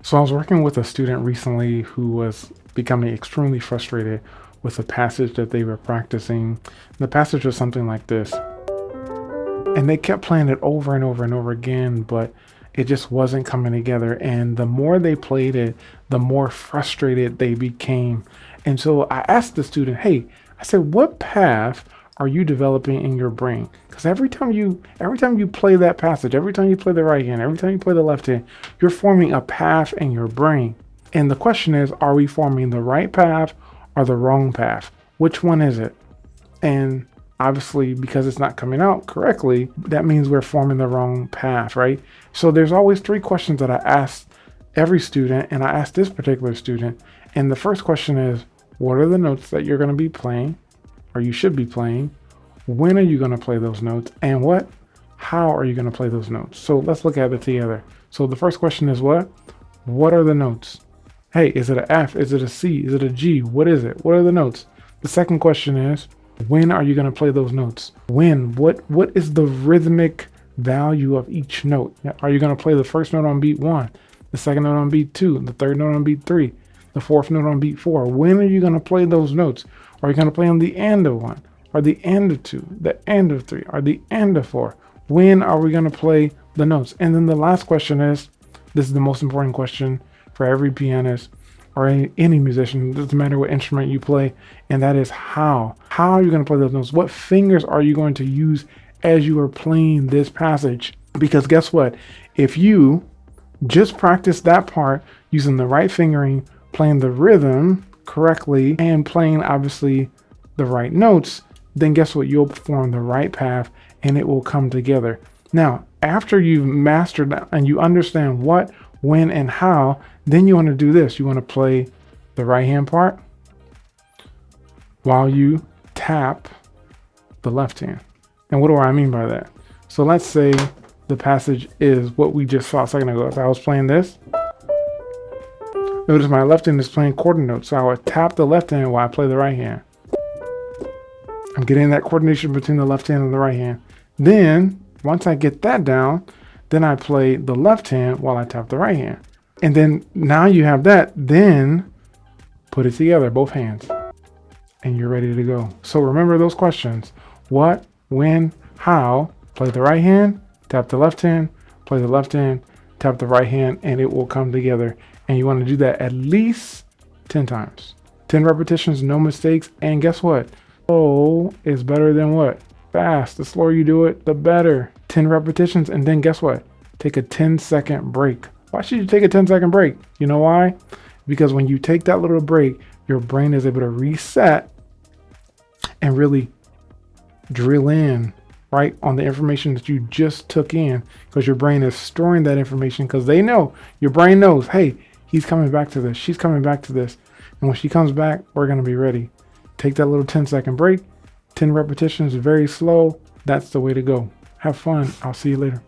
So I was working with a student recently who was becoming extremely frustrated with a passage that they were practicing. The passage was something like this, and they kept playing it over and over and over again, but it just wasn't coming together. And the more they played it, the more frustrated they became. And so I asked the student, hey, I said, what path are you developing in your brain? Because every time you play that passage, every time you play the right hand, every time you play the left hand, you're forming a path in your brain. And the question is, are we forming the right path or the wrong path? Which one is it? And obviously, because it's not coming out correctly, that means we're forming the wrong path, right? So there's always three questions that I ask every student, and I asked this particular student. And the first question is, what are the notes that you're going to be playing, or you should be playing? When are you going to play those notes? And how are you going to play those notes? So let's look at it together. So the first question is what? What are the notes? Hey, is it an F? Is it a C? Is it a G? What is it? What are the notes? The second question is, when are you going to play those notes? When? What is the rhythmic value of each note? Are you going to play the first note on beat 1, the second note on beat 2, the third note on beat 3, the fourth note on beat 4? When are you going to play those notes? Are you going to play on the end of 1, or the end of 2, the end of 3, or the end of 4? When are we going to play the notes? And then the last question is, this is the most important question for every pianist or any musician, it doesn't matter what instrument you play, and that is how. How are you going to play those notes? What fingers are you going to use as you are playing this passage? Because guess what? If you just practice that part using the right fingering, playing the rhythm correctly, and playing obviously the right notes, then guess what? You'll form the right path and it will come together. Now, after you've mastered that and you understand what, when, and how, then you want to do this. You want to play the right hand part while you tap the left hand. And what do I mean by that? So let's say the passage is what we just saw a second ago. If I was playing this, notice my left hand is playing quarter notes. So I would tap the left hand while I play the right hand. I'm getting that coordination between the left hand and the right hand. Then once I get that down, then I play the left hand while I tap the right hand. And then now you have that, then put it together, both hands, and you're ready to go. So remember those questions. What, when, how, play the right hand, tap the left hand, play the left hand, tap the right hand, and it will come together. And you want to do that at least 10 times. 10 repetitions, no mistakes. And guess what? Slow is better than what? Fast. The slower you do it, the better. 10 repetitions, and then guess what? Take a 10-second break. Why should you take a 10-second break? You know why? Because when you take that little break, your brain is able to reset and really drill in right on the information that you just took in, because your brain is storing that information, because they know, your brain knows, hey, he's coming back to this, she's coming back to this. And when she comes back, we're going to be ready. Take that little 10-second break, 10 repetitions, very slow. That's the way to go. Have fun. I'll see you later.